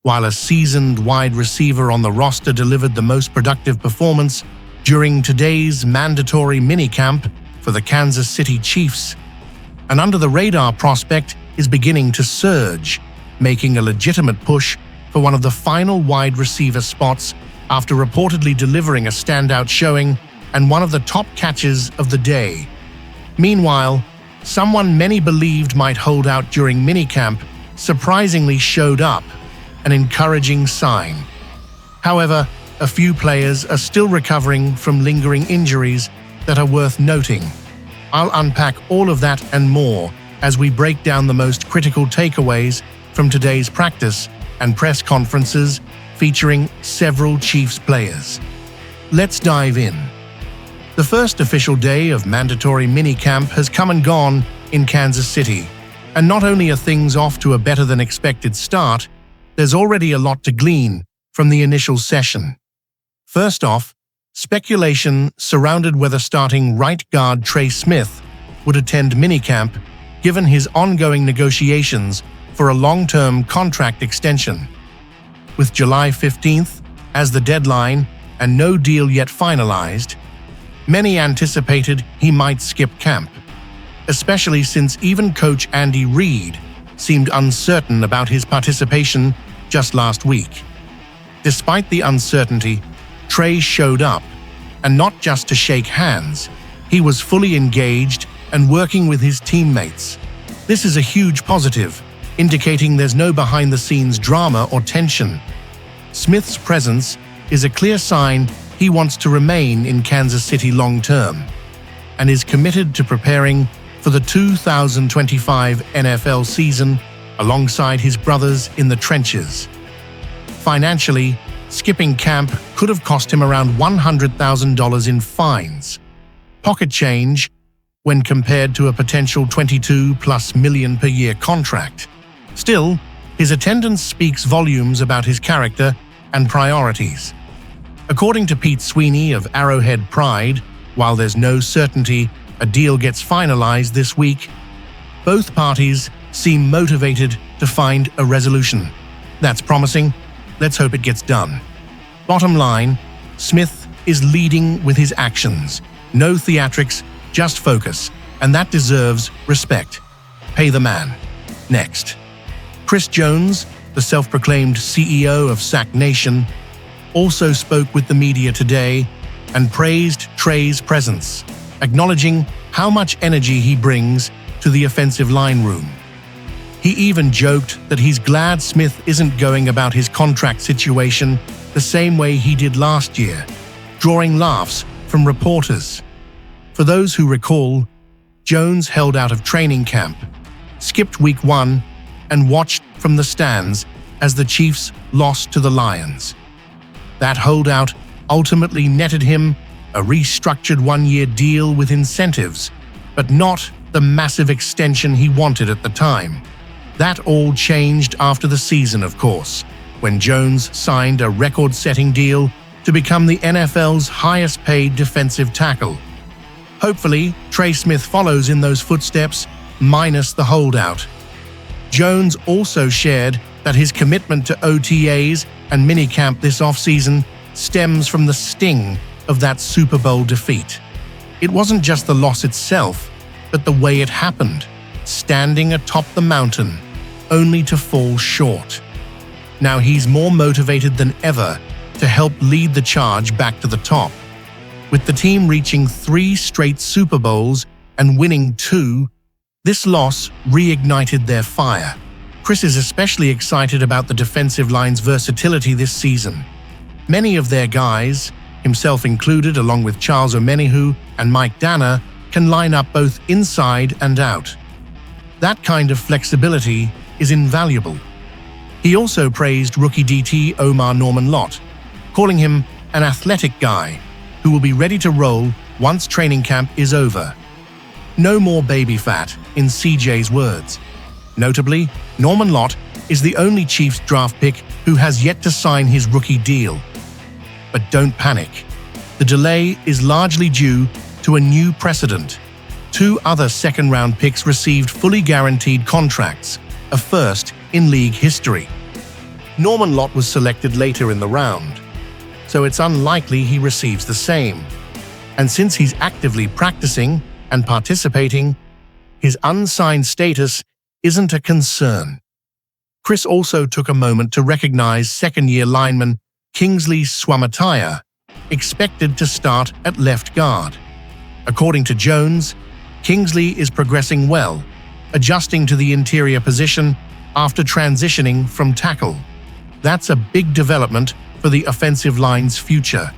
while a seasoned wide receiver on the roster delivered the most productive performance during today's mandatory minicamp for the Kansas City Chiefs. An under-the-radar prospect is beginning to surge, making a legitimate push for one of the final wide receiver spots after reportedly delivering a standout showing and one of the top catches of the day. Meanwhile, someone many believed might hold out during minicamp surprisingly showed up, an encouraging sign. However, a few players are still recovering from lingering injuries that are worth noting. I'll unpack all of that and more as we break down the most critical takeaways from today's practice and press conferences featuring several Chiefs players. Let's dive in. The first official day of mandatory minicamp has come and gone in Kansas City, and not only are things off to a better-than-expected start, there's already a lot to glean from the initial session. First off, speculation surrounded whether starting right guard Trey Smith would attend minicamp given his ongoing negotiations for a long-term contract extension. With July 15th as the deadline and no deal yet finalized, many anticipated he might skip camp, especially since even coach Andy Reid seemed uncertain about his participation just last week. Despite the uncertainty, Trey showed up, and not just to shake hands. He was fully engaged and working with his teammates. This is a huge positive, indicating there's no behind-the-scenes drama or tension. Smith's presence is a clear sign he wants to remain in Kansas City long-term and is committed to preparing for the 2025 NFL season alongside his brothers in the trenches. Financially, skipping camp could have cost him around $100,000 in fines. Pocket change when compared to a potential $22+ million per year contract. Still, his attendance speaks volumes about his character and priorities. According to Pete Sweeney of Arrowhead Pride, while there's no certainty a deal gets finalized this week, both parties seem motivated to find a resolution. That's promising. Let's hope it gets done. Bottom line, Smith is leading with his actions. No theatrics, just focus, and that deserves respect. Pay the man. Next. Chris Jones, the self-proclaimed CEO of Sack Nation, also spoke with the media today and praised Trey's presence, acknowledging how much energy he brings to the offensive line room. He even joked that he's glad Smith isn't going about his contract situation the same way he did last year, drawing laughs from reporters. For those who recall, Jones held out of training camp, skipped week 1, and watched from the stands as the Chiefs lost to the Lions. That holdout ultimately netted him a restructured one-year deal with incentives, but not the massive extension he wanted at the time. That all changed after the season, of course, when Jones signed a record-setting deal to become the NFL's highest-paid defensive tackle. Hopefully, Trey Smith follows in those footsteps, minus the holdout. Jones also shared that his commitment to OTAs and minicamp this offseason stems from the sting of that Super Bowl defeat. It wasn't just the loss itself, but the way it happened, standing atop the mountain, only to fall short. Now he's more motivated than ever to help lead the charge back to the top. With the team reaching 3 straight Super Bowls and winning 2, this loss reignited their fire. Chris is especially excited about the defensive line's versatility this season. Many of their guys, himself included along with Charles Omenihu and Mike Danner, can line up both inside and out. That kind of flexibility is invaluable. He also praised rookie DT Omar Norman-Lott, calling him an athletic guy who will be ready to roll once training camp is over. No more baby fat, in CJ's words. Notably, Norman-Lott is the only Chiefs draft pick who has yet to sign his rookie deal. But don't panic. The delay is largely due to a new precedent. 2 other second-round picks received fully guaranteed contracts, a first in league history. Norman Lott was selected later in the round, so it's unlikely he receives the same. And since he's actively practicing and participating, his unsigned status isn't a concern. Chris also took a moment to recognize second-year lineman Kingsley Suamataia, expected to start at left guard. According to Jones, Kingsley is progressing well, adjusting to the interior position after transitioning from tackle. That's a big development for the offensive line's future.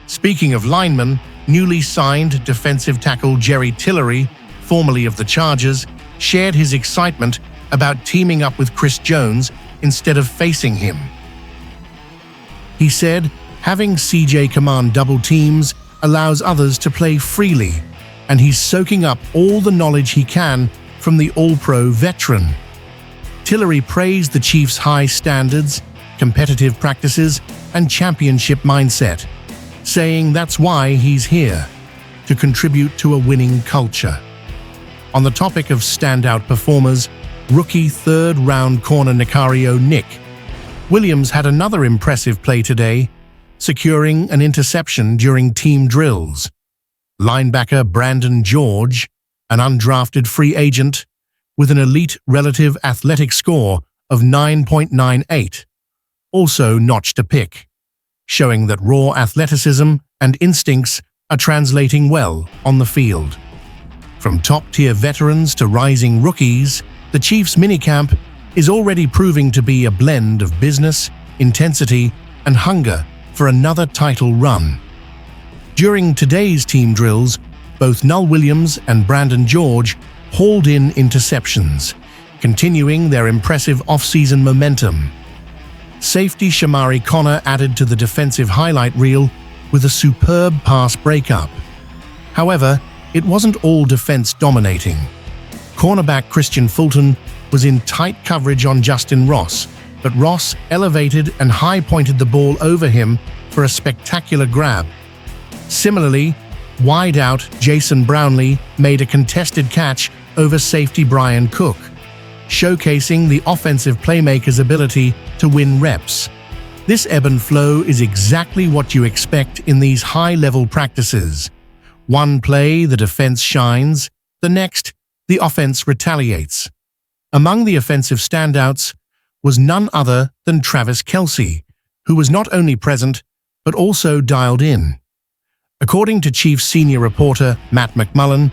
Speaking of linemen, newly signed defensive tackle Jerry Tillery, formerly of the Chargers, shared his excitement about teaming up with Chris Jones instead of facing him. He said, "Having CJ command double teams allows others to play freely, and he's soaking up all the knowledge he can from the All-Pro veteran." Tillery praised the Chiefs' high standards, competitive practices, and championship mindset, saying that's why he's here, to contribute to a winning culture. On the topic of standout performers, rookie third-round corner Nicario Nick Williams had another impressive play today, securing an interception during team drills. Linebacker Brandon George, an undrafted free agent, with an elite relative athletic score of 9.98, also notched a pick, showing that raw athleticism and instincts are translating well on the field. From top-tier veterans to rising rookies, the Chiefs' minicamp is already proving to be a blend of business, intensity, and hunger for another title run. During today's team drills, both Null Williams and Brandon George hauled in interceptions, continuing their impressive off-season momentum. Safety Shamari Connor added to the defensive highlight reel with a superb pass breakup. However, it wasn't all defense dominating. Cornerback Christian Fulton was in tight coverage on Justin Ross, but Ross elevated and high-pointed the ball over him for a spectacular grab. Similarly, wide-out Jason Brownley made a contested catch over safety Bryan Cook, showcasing the offensive playmaker's ability to win reps. This ebb and flow is exactly what you expect in these high-level practices. One play, the defense shines; the next, the offense retaliates. Among the offensive standouts was none other than Travis Kelce, who was not only present, but also dialed in. According to Chiefs senior reporter Matt McMullen,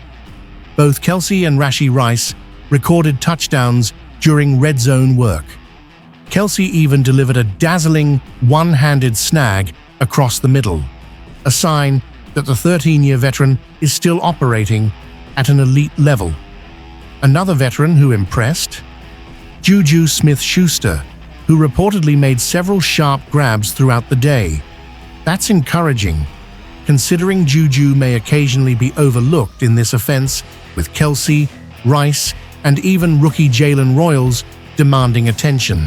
both Kelce and Rashee Rice recorded touchdowns during red zone work. Kelce even delivered a dazzling one-handed snag across the middle, a sign that the 13-year veteran is still operating at an elite level. Another veteran who impressed? JuJu Smith-Schuster, who reportedly made several sharp grabs throughout the day. That's encouraging, considering JuJu may occasionally be overlooked in this offense, with Kelce, Rice, and even rookie Jalen Royals demanding attention.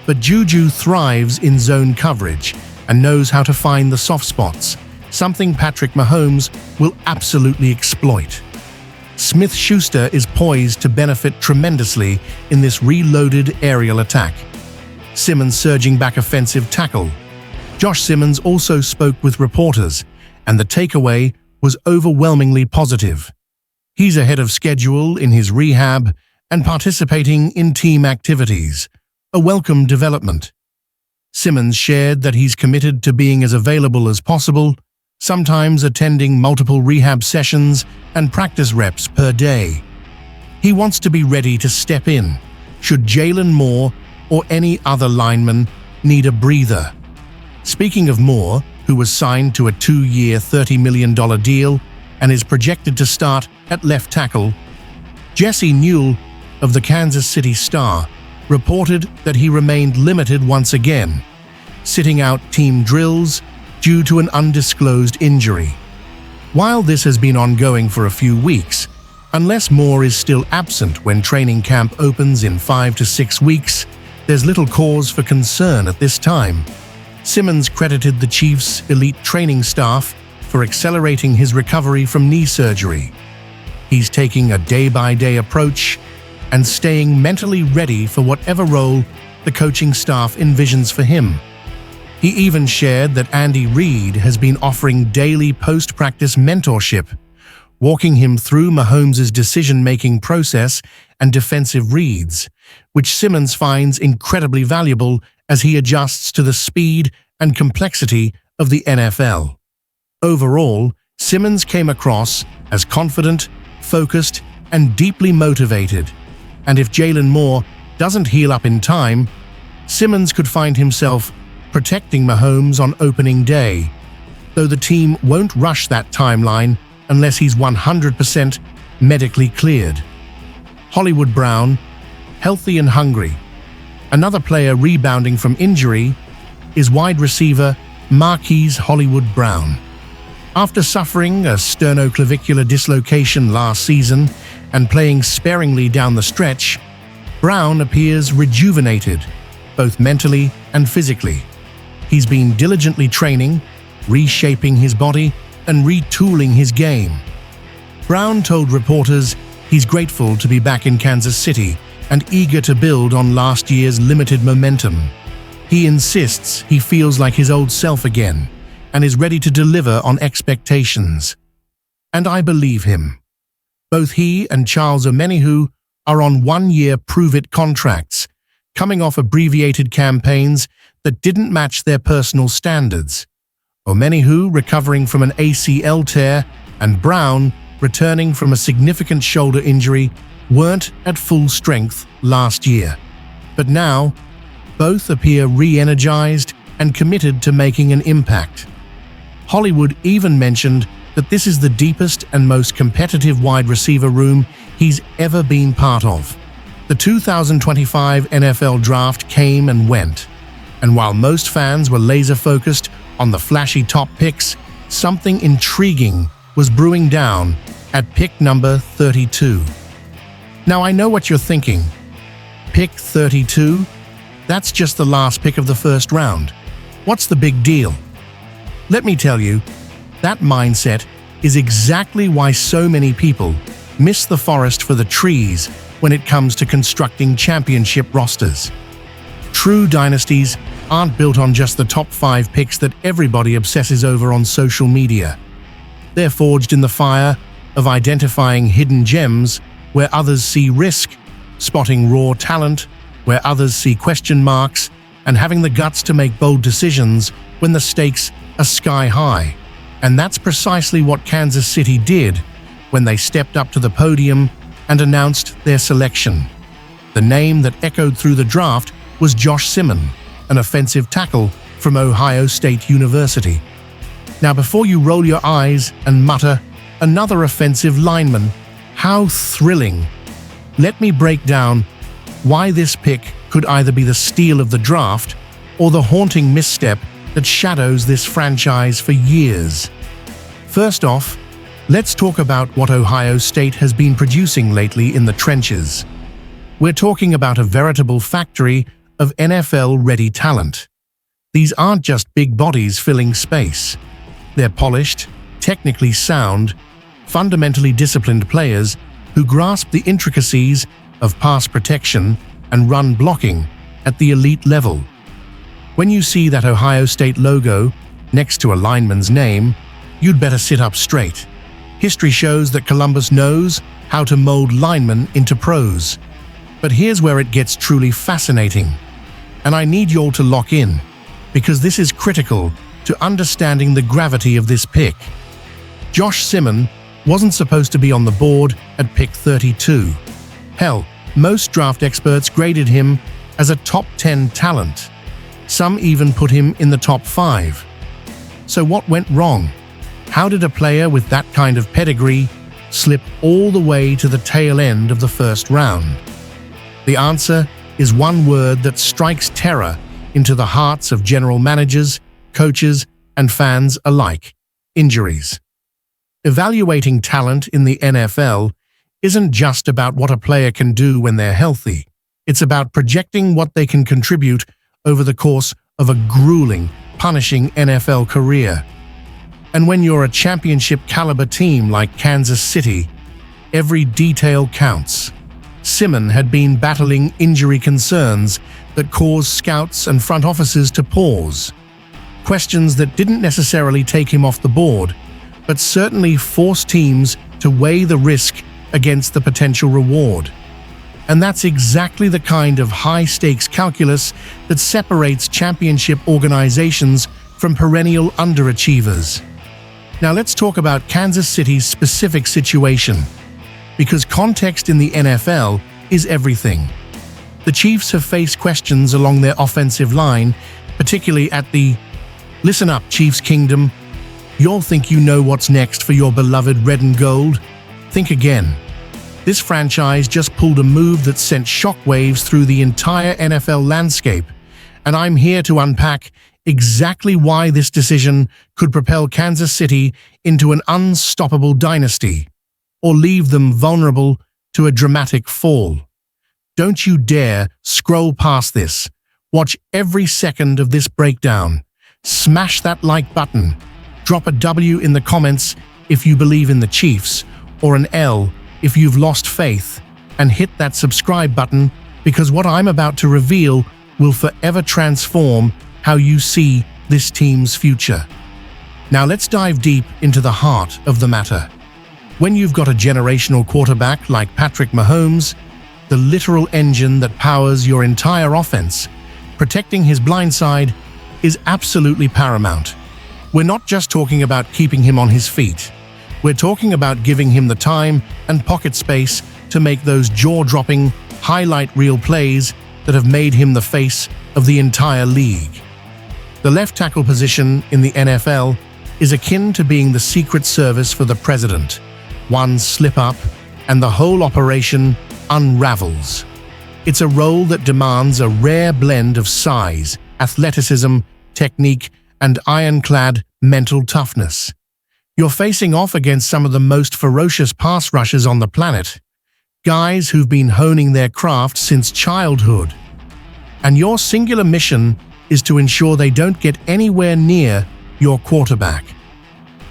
But JuJu thrives in zone coverage and knows how to find the soft spots, something Patrick Mahomes will absolutely exploit. Smith-Schuster is poised to benefit tremendously in this reloaded aerial attack. Simmons surging back offensive tackle. Josh Simmons also spoke with reporters, and the takeaway was overwhelmingly positive. He's ahead of schedule in his rehab and participating in team activities, a welcome development. Simmons shared that he's committed to being as available as possible, sometimes attending multiple rehab sessions and practice reps per day. He wants to be ready to step in, should Jalen Moore or any other lineman need a breather. Speaking of Moore, who was signed to a 2-year $30 million deal and is projected to start at left tackle, Jesse Newell of the Kansas City Star reported that he remained limited once again, sitting out team drills due to an undisclosed injury. While this has been ongoing for a few weeks, unless Moore is still absent when training camp opens in 5 to 6 weeks, there's little cause for concern at this time. Simmons credited the Chiefs' elite training staff for accelerating his recovery from knee surgery. He's taking a day-by-day approach and staying mentally ready for whatever role the the coaching staff envisions for him. He even shared that Andy Reid has been offering daily post-practice mentorship, walking him through Mahomes' decision-making process and defensive reads, which Simmons finds incredibly valuable as he adjusts to the speed and complexity of the NFL. Overall, Simmons came across as confident, focused, and deeply motivated. And if Jalen Moore doesn't heal up in time, Simmons could find himself protecting Mahomes on opening day, though the team won't rush that timeline unless he's 100% medically cleared. Hollywood Brown, healthy and hungry. Another player rebounding from injury is wide receiver Marquise Hollywood Brown. After suffering a sternoclavicular dislocation last season and playing sparingly down the stretch, Brown appears rejuvenated, both mentally and physically. He's been diligently training, reshaping his body, and retooling his game. Brown told reporters he's grateful to be back in Kansas City and eager to build on last year's limited momentum. He insists he feels like his old self again and is ready to deliver on expectations. And I believe him. Both he and Charles Omenihu are on one-year prove-it contracts, coming off abbreviated campaigns that didn't match their personal standards. Omenihu recovering from an ACL tear and Brown returning from a significant shoulder injury weren't at full strength last year. But now, both appear re-energized and committed to making an impact. Hollywood even mentioned that this is the deepest and most competitive wide receiver room he's ever been part of. The 2025 NFL Draft came and went, and while most fans were laser-focused on the flashy top picks, something intriguing was brewing down at pick number 32. Now I know what you're thinking. Pick 32? That's just the last pick of the first round. What's the big deal? Let me tell you, that mindset is exactly why so many people miss the forest for the trees when it comes to constructing championship rosters. True dynasties aren't built on just the top 5 picks that everybody obsesses over on social media. They're forged in the fire of identifying hidden gems where others see risk, spotting raw talent where others see question marks, and having the guts to make bold decisions when the stakes are sky high. And that's precisely what Kansas City did when they stepped up to the podium and announced their selection. The name that echoed through the draft was Josh Simmons, an offensive tackle from Ohio State University. Now, before you roll your eyes and mutter, "Another offensive lineman, how thrilling," let me break down why this pick could either be the steal of the draft or the haunting misstep that shadows this franchise for years. First off, let's talk about what Ohio State has been producing lately in the trenches. We're talking about a veritable factory of NFL-ready talent. These aren't just big bodies filling space. They're polished, technically sound, fundamentally disciplined players who grasp the intricacies of pass protection and run blocking at the elite level. When you see that Ohio State logo next to a lineman's name, you'd better sit up straight. History shows that Columbus knows how to mold linemen into pros. But here's where it gets truly fascinating. And I need you all to lock in, because this is critical to understanding the gravity of this pick. Josh Simmons wasn't supposed to be on the board at pick 32. Hell, most draft experts graded him as a top 10 talent. Some even put him in the top 5. So what went wrong? How did a player with that kind of pedigree slip all the way to the tail end of the first round? The answer is one word that strikes terror into the hearts of general managers, coaches, and fans alike: injuries. Evaluating talent in the NFL isn't just about what a player can do when they're healthy. It's about projecting what they can contribute over the course of a grueling, punishing NFL career. And when you're a championship-caliber team like Kansas City, every detail counts. Simon had been battling injury concerns that caused scouts and front offices to pause. Questions that didn't necessarily take him off the board, but certainly forced teams to weigh the risk against the potential reward. And that's exactly the kind of high-stakes calculus that separates championship organizations from perennial underachievers. Now let's talk about Kansas City's specific situation, because context in the NFL is everything. The Chiefs have faced questions along their offensive line, particularly at the "Listen up, Chiefs Kingdom. You'll think you know what's next for your beloved red and gold? Think again." This franchise just pulled a move that sent shockwaves through the entire NFL landscape, and I'm here to unpack exactly why this decision could propel Kansas City into an unstoppable dynasty, or leave them vulnerable to a dramatic fall. Don't you dare scroll past this. Watch every second of this breakdown. Smash that like button. Drop a W in the comments if you believe in the Chiefs, or an L if you've lost faith, and hit that subscribe button, because what I'm about to reveal will forever transform how you see this team's future. Now let's dive deep into the heart of the matter. When you've got a generational quarterback like Patrick Mahomes, the literal engine that powers your entire offense, protecting his blind side is absolutely paramount. We're not just talking about keeping him on his feet. We're talking about giving him the time and pocket space to make those jaw-dropping, highlight reel plays that have made him the face of the entire league. The left tackle position in the NFL is akin to being the Secret Service for the president. One slip-up, and the whole operation unravels. It's a role that demands a rare blend of size, athleticism, technique, and ironclad mental toughness. You're facing off against some of the most ferocious pass rushers on the planet, guys who've been honing their craft since childhood. And your singular mission is to ensure they don't get anywhere near your quarterback.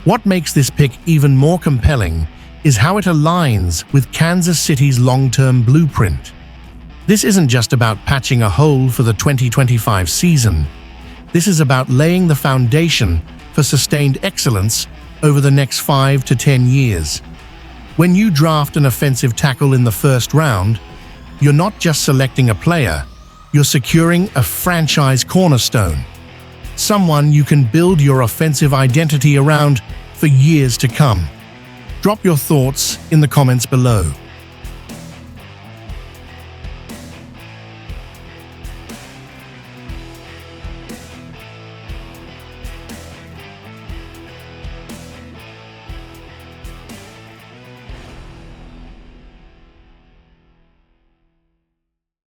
What makes this pick even more compelling is how it aligns with Kansas City's long-term blueprint. This isn't just about patching a hole for the 2025 season. This is about laying the foundation for sustained excellence over the next 5 to 10 years. When you draft an offensive tackle in the first round, you're not just selecting a player, you're securing a franchise cornerstone, someone you can build your offensive identity around for years to come. Drop your thoughts in the comments below.